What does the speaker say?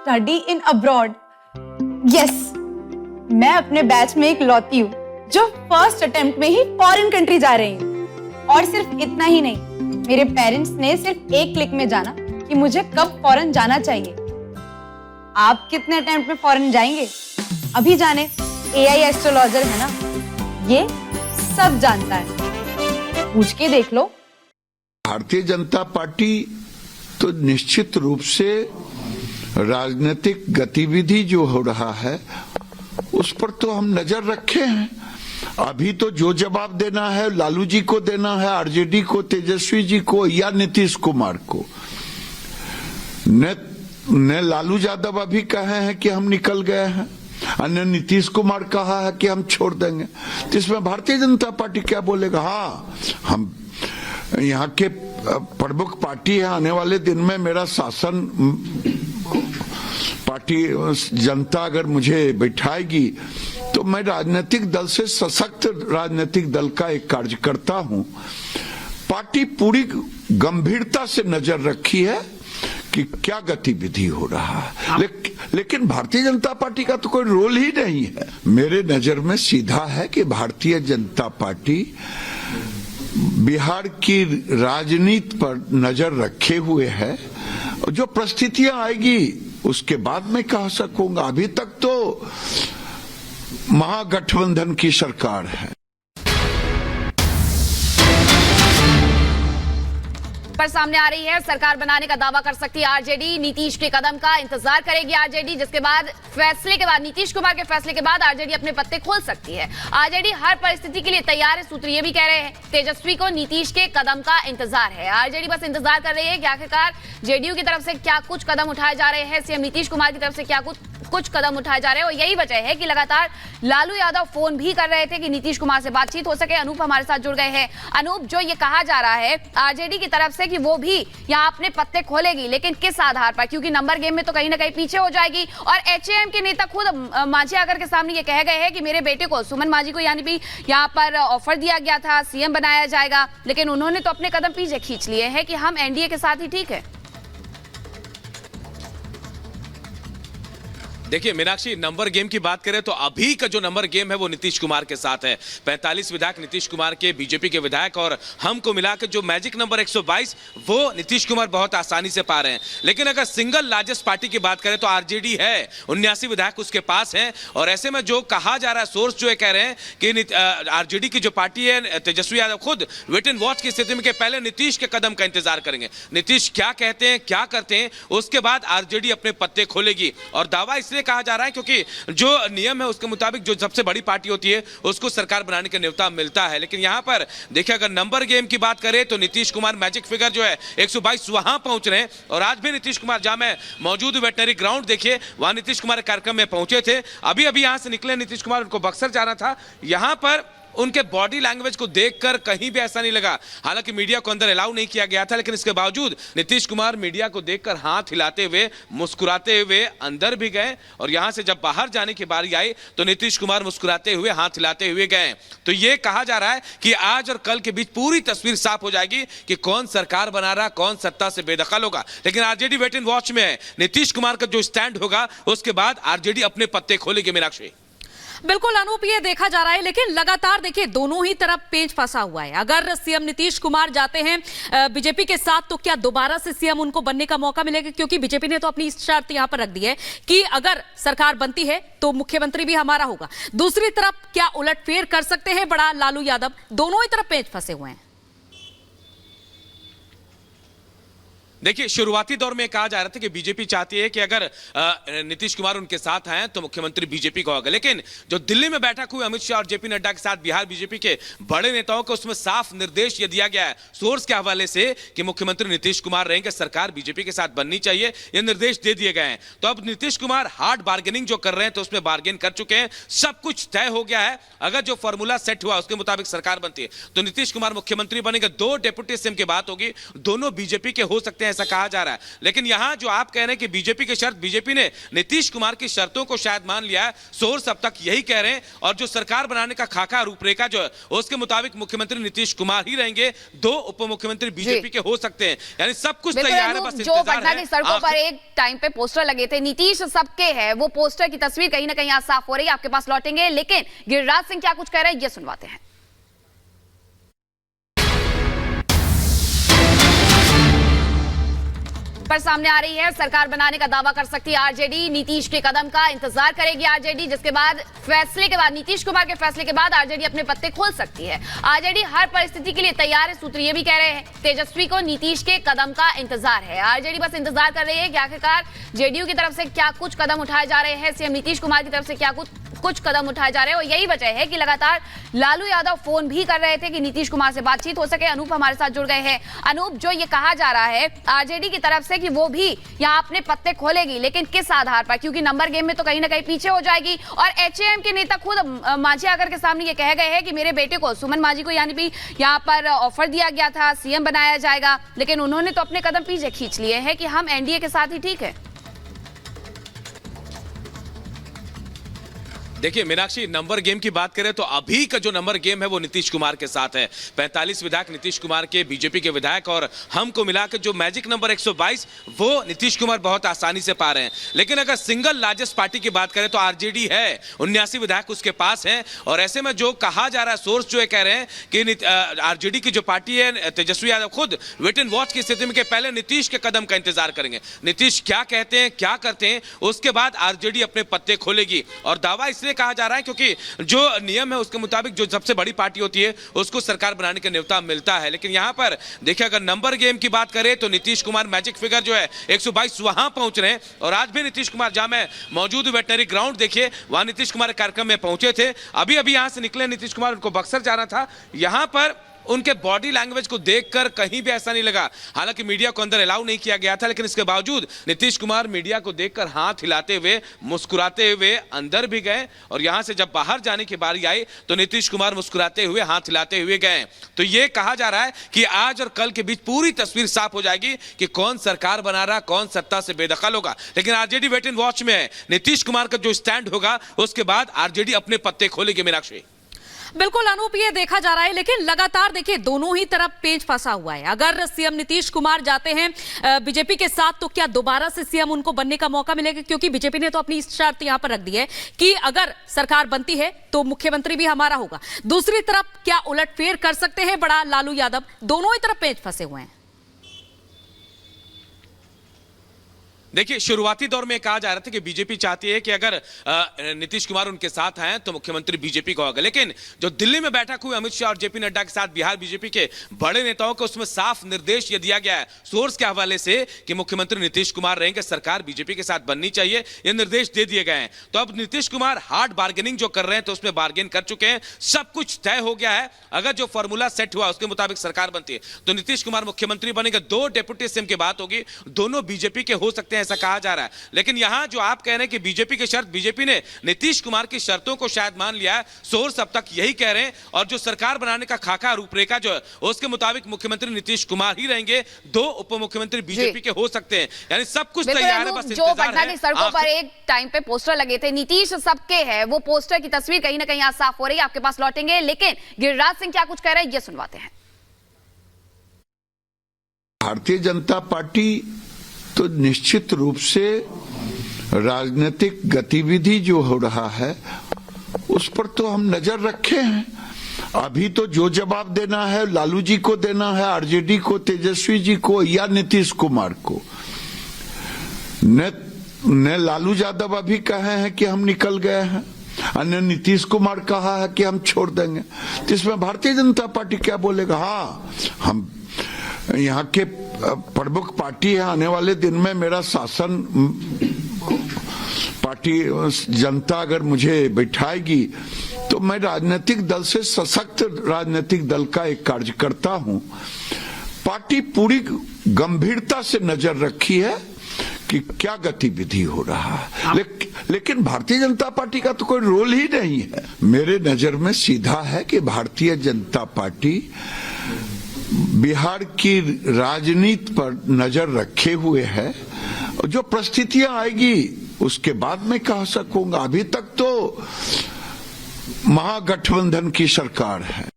Study in abroad. Yes, मैं अपने batch में एक लौती हूँ जो फर्स्ट अटेम्प्ट में ही फॉरेन कंट्री जा रही हूँ। और सिर्फ इतना ही नहीं, मेरे पेरेंट्स ने सिर्फ एक क्लिक में जाना कि मुझे कब फॉरेन जाना चाहिए। आप कितने अटेम्प्ट में फॉरेन जाएंगे? अभी जाने, एआई एस्ट्रोलॉजर है ना, ये सब जानता है, पूछ के देख लो। भारतीय जनता पार्टी तो निश्चित रूप से राजनीतिक गतिविधि जो हो रहा है उस पर तो हम नजर रखे हैं। अभी तो जो जवाब देना है लालू जी को देना है, आरजेडी को, तेजस्वी जी को या नीतीश कुमार को। ने लालू यादव अभी कहे हैं कि हम निकल गए हैं, अन्य नीतीश कुमार कहा है कि हम छोड़ देंगे। तो इसमें भारतीय जनता पार्टी क्या बोलेगा? हाँ, हम यहाँ के प्रमुख पार्टी है, आने वाले दिन में मेरा शासन पार्टी जनता अगर मुझे बैठाएगी तो मैं राजनीतिक दल से सशक्त राजनीतिक दल का एक कार्यकर्ता हूं। पार्टी पूरी गंभीरता से नजर रखी है कि क्या गतिविधि हो रहा है, लेकिन भारतीय जनता पार्टी का तो कोई रोल ही नहीं है। मेरे नजर में सीधा है कि भारतीय जनता पार्टी बिहार की राजनीति पर नजर रखे हुए है। जो परिस्थितियां आएगी उसके बाद मैं कह सकूंगा। अभी तक तो महागठबंधन की सरकार है। पर सामने आ रही है, सरकार बनाने का दावा कर सकती है आरजेडी। नीतीश के कदम का इंतजार करेगी आरजेडी, जिसके बाद फैसले के बाद, नीतीश कुमार के फैसले के बाद आरजेडी अपने पत्ते खोल सकती है। आरजेडी हर परिस्थिति के लिए तैयार है, सूत्र ये भी कह रहे हैं। तेजस्वी को नीतीश के कदम का इंतजार है। आरजेडी बस इंतजार कर रही है कि आखिरकार जेडीयू की तरफ से क्या कुछ कदम उठाए जा रहे हैं, सीएम नीतीश कुमार की तरफ से क्या कुछ कदम उठाए जा रहे हैं। और यही वजह है कि लगातार लालू यादव फोन भी कर रहे थे कि नीतीश कुमार से बातचीत हो सके। अनूप हमारे साथ जुड़ गए हैं। अनूप, जो ये कहा जा रहा है आरजेडी की तरफ से कि वो भी यहाँ अपने पत्ते खोलेगी, लेकिन किस आधार पर? क्योंकि नंबर गेम में तो कहीं ना कहीं पीछे हो जाएगी। और एचएएम के नेता खुद मांझी आकर के सामने ये कह गए हैं कि मेरे बेटे को, सुमन मांझी को यानी भी यहाँ पर ऑफर दिया गया था, सीएम बनाया जाएगा, लेकिन उन्होंने तो अपने कदम पीछे खींच लिए हैं कि हम एनडीए के साथ ही ठीक है। देखिए मीनाक्षी, नंबर गेम की बात करें तो अभी का जो नंबर गेम है वो नीतीश कुमार के साथ है। 45 विधायक नीतीश कुमार के, बीजेपी के विधायक और हमको मिलाकर जो मैजिक नंबर 122 वो नीतीश कुमार बहुत आसानी से पा रहे हैं। लेकिन अगर सिंगल लार्जेस्ट पार्टी की बात करें तो आरजेडी है, 79 विधायक उसके पास हैं। और ऐसे में जो कहा जा रहा है, सोर्स जो है कह रहे हैं कि आरजेडी की जो पार्टी है, तेजस्वी यादव खुद वेट एंड वॉच की स्थिति में, पहले नीतीश के कदम का इंतजार करेंगे, नीतीश क्या कहते हैं, क्या करते हैं, उसके बाद आरजेडी अपने पत्ते खोलेगी। और दावा इसलिए कहा जा रहा है क्योंकि जो नियम है उसके मुताबिक जो सबसे बड़ी पार्टी होती है उसको सरकार बनाने का न्योता मिलता है। लेकिन यहां पर देखिए, अगर नंबर गेम की बात करें तो नीतीश कुमार मैजिक फिगर जो है 122 वहां पहुंच रहे हैं। और आज भी नीतीश कुमार, जहां मैं मौजूद वेटनरी ग्राउंड, देखिए वहां नीतीश कुमार कार्यक्रम में पहुंचे थे। अभी अभी यहां से निकले नीतीश कुमार, उनको बक्सर जाना था। यहां पर उनके बॉडी लैंग्वेज को देखकर कहीं भी ऐसा नहीं लगा, हालांकि मीडिया को अंदर अलाउ नहीं किया गया था, लेकिन इसके बावजूद नीतीश कुमार मीडिया को देखकर हाथ हिलाते हुए, मुस्कुराते हुए अंदर भी गए। और यहां से जब बाहर जाने की बारी आई तो नीतीश कुमार मुस्कुराते हुए, हाथ हिलाते हुए गए। तो यह कहा जा रहा है कि आज और कल के बीच पूरी तस्वीर साफ हो जाएगी कि कौन सरकार बना रहा, कौन सत्ता से बेदखल होगा। लेकिन आरजेडी वेट एंड वॉच में है। नीतीश कुमार का जो स्टैंड होगा उसके बाद आरजेडी अपने पत्ते खोलेगी। मीनाक्षी, बिल्कुल अनूप, ये देखा जा रहा है, लेकिन लगातार देखिए दोनों ही तरफ पेच फंसा हुआ है। अगर सीएम नीतीश कुमार जाते हैं बीजेपी के साथ तो क्या दोबारा से सीएम उनको बनने का मौका मिलेगा? क्योंकि बीजेपी ने तो अपनी शर्त यहां पर रख दी है कि अगर सरकार बनती है तो मुख्यमंत्री भी हमारा होगा। दूसरी तरफ क्या उलटफेर कर सकते हैं बड़ा लालू यादव? दोनों ही तरफ पेच फंसे हुए हैं। देखिए, शुरुआती दौर में कहा जा रहा था कि बीजेपी चाहती है कि अगर नीतीश कुमार उनके साथ आए तो मुख्यमंत्री बीजेपी का होगा। लेकिन जो दिल्ली में बैठक हुई अमित शाह और जेपी नड्डा के साथ बिहार बीजेपी के बड़े नेताओं को, उसमें साफ निर्देश ये दिया गया है सोर्स के हवाले से कि मुख्यमंत्री नीतीश कुमार रहेंगे, सरकार बीजेपी के साथ बननी चाहिए, ये निर्देश दे दिए गए हैं। तो अब नीतीश कुमार हार्ड बार्गेनिंग जो कर रहे हैं तो उसमें बार्गेन कर चुके हैं, सब कुछ तय हो गया है। अगर जो फॉर्मूला सेट हुआ उसके मुताबिक सरकार बनती है तो नीतीश कुमार मुख्यमंत्री बनेंगे। 2 डिप्टी सीएम की बात होगी, दोनों बीजेपी के हो सकते हैं। ऐसा कहा जा रहा है। लेकिन यहां जो आप कह रहे हैं कि बीजेपी की शर्त, बीजेपी ने नीतीश कुमार की शर्तों को शायद मान लिया है, सोर्स अब तक यही कह रहे हैं, और जो सरकार बनाने का खाका रूपरेखा जो है उसके मुताबिक मुख्यमंत्री नीतीश कुमार ही रहेंगे, 2 उप मुख्यमंत्री बीजेपी के हो सकते हैं। यानी सब कुछ तैयार है, बस जो पटना की सड़कों पर एक टाइम पे पोस्टर लगे थे नीतीश सबके है, वो पोस्टर की तस्वीर कहीं ना कहीं आज साफ हो रही है। आपके पास लौटेंगे, लेकिन गिरिराज सिंह क्या कुछ कह रहे हैं ये सुनवाते हैं। पर सामने आ रही है, सरकार बनाने का दावा कर सकती है आरजेडी, नीतीश के कदम का इंतजार करेगी आरजेडी, जिसके बाद फैसले के बाद, नीतीश कुमार के फैसले के बाद आरजेडी अपने पत्ते खोल सकती है। आरजेडी हर परिस्थिति के लिए तैयार है, सूत्र ये भी कह रहे हैं। तेजस्वी को नीतीश के कदम का इंतजार है, आरजेडी बस इंतजार कर रही है कि आखिरकार जेडीयू की तरफ से क्या कुछ कदम उठाए जा रहे हैं, सीएम नीतीश कुमार की तरफ से क्या कुछ कदम उठाए जा रहे हैं। और यही वजह है कि लगातार लालू यादव फोन भी कर रहे थे कि नीतीश कुमार से बातचीत हो सके। अनूप हमारे साथ जुड़ गए हैं। अनूप, जो ये कहा जा रहा है आरजेडी की तरफ से कि वो भी यहाँ अपने पत्ते खोलेगी, लेकिन किस आधार पर? क्योंकि नंबर गेम में तो कहीं ना कहीं पीछे हो जाएगी। और एचएएम के नेता खुद मांझी आकर के सामने ये कह गए हैं कि मेरे बेटे को, सुमन मांझी को यानी भी यहाँ पर ऑफर दिया गया था, सीएम बनाया जाएगा, लेकिन उन्होंने तो अपने कदम पीछे खींच लिए हैं कि हम एनडीए के साथ ही ठीक है। देखिए मीनाक्षी, नंबर गेम की बात करें तो अभी का जो नंबर गेम है वो नीतीश कुमार के साथ है। 45 विधायक नीतीश कुमार के, बीजेपी के विधायक, और हमको मिलाकर जो मैजिक नंबर 122 वो नीतीश कुमार बहुत आसानी से पा रहे हैं। लेकिन अगर सिंगल लार्जेस्ट पार्टी की बात करें तो आरजेडी है, 79 विधायक उसके पास हैं। और ऐसे में जो कहा जा रहा है, सोर्स जो है कह रहे हैं कि आरजेडी की जो पार्टी है, तेजस्वी यादव खुद वेट एंड वॉच की स्थिति में के पहले नीतीश के कदम का इंतजार करेंगे, नीतीश क्या कहते हैं, क्या करते हैं, उसके बाद आरजेडी अपने पत्ते खोलेगी। और दावा इसलिए कहा जा रहा है क्योंकि जो नियम है उसके मुताबिक जो सबसे बड़ी पार्टी होती है उसको सरकार बनाने का न्योता मिलता है। लेकिन यहां पर देखिए, अगर नंबर गेम की बात करें तो नीतीश कुमार मैजिक फिगर जो है 122 वहां पहुंच रहे हैं। और आज भी नीतीश कुमार, जहां मैं मौजूद वेटनरी ग्राउंड, देखिए वहां नीतीश कुमार कार्यक्रम में पहुंचे थे। अभी अभी यहां से निकले नीतीश कुमार, उनको बक्सर जाना था। यहां पर उनके बॉडी लैंग्वेज को देखकर कहीं भी ऐसा नहीं लगा, हालांकि मीडिया को अंदर अलाउ नहीं किया गया था, लेकिन इसके बावजूद नीतीश कुमार मीडिया को देखकर हाथ हिलाते हुए, मुस्कुराते हुए अंदर भी गए। और यहां से जब बाहर जाने की बारी आई तो नीतीश कुमार मुस्कुराते हुए, हाथ हिलाते हुए गए। तो यह कहा जा रहा है कि आज और कल के बीच पूरी तस्वीर साफ हो जाएगी कि कौन सरकार बना रहा, कौन सत्ता से बेदखल होगा। लेकिन आरजेडी वेट एंड वॉच में है, नीतीश कुमार का जो स्टैंड होगा उसके बाद आरजेडी अपने पत्ते खोलेगी। मीनाक्षी, बिल्कुल अनूप, ये देखा जा रहा है, लेकिन लगातार देखिए दोनों ही तरफ पेच फंसा हुआ है। अगर सीएम नीतीश कुमार जाते हैं बीजेपी के साथ तो क्या दोबारा से सीएम उनको बनने का मौका मिलेगा? क्योंकि बीजेपी ने तो अपनी शर्त यहां पर रख दी है कि अगर सरकार बनती है तो मुख्यमंत्री भी हमारा होगा। दूसरी तरफ क्या उलटफेर कर सकते हैं बड़ा लालू यादव? दोनों ही तरफ पेच फंसे हुए हैं। देखिए, शुरुआती दौर में कहा जा रहा था कि बीजेपी चाहती है कि अगर नीतीश कुमार उनके साथ आए तो मुख्यमंत्री बीजेपी का होगा। लेकिन जो दिल्ली में बैठक हुई अमित शाह और जेपी नड्डा के साथ बिहार बीजेपी के बड़े नेताओं को, उसमें साफ निर्देश ये दिया गया है सोर्स के हवाले से कि मुख्यमंत्री नीतीश कुमार रहेंगे, सरकार बीजेपी के साथ बननी चाहिए, ये निर्देश दे दिए गए हैं। तो अब नीतीश कुमार हार्ड बार्गेनिंग जो कर रहे हैं तो उसमें बार्गेन कर चुके हैं, सब कुछ तय हो गया है। अगर जो फॉर्मूला सेट हुआ उसके मुताबिक सरकार बनती है तो नीतीश कुमार मुख्यमंत्री बनेंगे। 2 डिप्टी सीएम की बात होगी, दोनों बीजेपी के हो सकते हैं ऐसा कहा जा रहा है। लेकिन यहां जो आप कह रहे हैं कि बीजेपी की शर्त, बीजेपी ने नीतीश कुमार की शर्तों को शायद मान लिया है, सोर्स अब तक यही कह रहे हैं। और जो सरकार बनाने का खाका रूपरेखा जो है उसके मुताबिक मुख्यमंत्री नीतीश कुमार ही रहेंगे, 2 उप मुख्यमंत्री बीजेपी के हो सकते हैं। यानी सब कुछ तैयार है, बस जो पटना की सड़कों पर एक टाइम पे पोस्टर लगे थे नीतीश सबके है, वो पोस्टर की तस्वीर कहीं ना कहीं आज साफ हो रही है। आपके पास लौटेंगे, लेकिन गिरिराज सिंह क्या कुछ कह रहे हैं ये सुनवाते हैं। भारतीय जनता पार्टी तो निश्चित रूप से राजनीतिक गतिविधि जो हो रहा है उस पर तो हम नजर रखे हैं। अभी तो जो जवाब देना है लालू जी को देना है, आरजेडी को, तेजस्वी जी को या नीतीश कुमार को। न लालू यादव अभी कहे हैं कि हम निकल गए हैं, अन्य नीतीश कुमार कहा है कि हम छोड़ देंगे। तो इसमें भारतीय जनता पार्टी क्या बोलेगा? हाँ, हम यहाँ के प्रमुख पार्टी है, आने वाले दिन में मेरा शासन पार्टी जनता अगर मुझे बैठाएगी तो मैं राजनीतिक दल से सशक्त राजनीतिक दल का एक कार्यकर्ता हूं। पार्टी पूरी गंभीरता से नजर रखी है कि क्या गतिविधि हो रहा है, लेकिन भारतीय जनता पार्टी का तो कोई रोल ही नहीं है। मेरे नजर में सीधा है कि भारतीय जनता पार्टी बिहार की राजनीति पर नजर रखे हुए है। जो परिस्थितियां आएगी उसके बाद मैं कह सकूंगा। अभी तक तो महागठबंधन की सरकार है।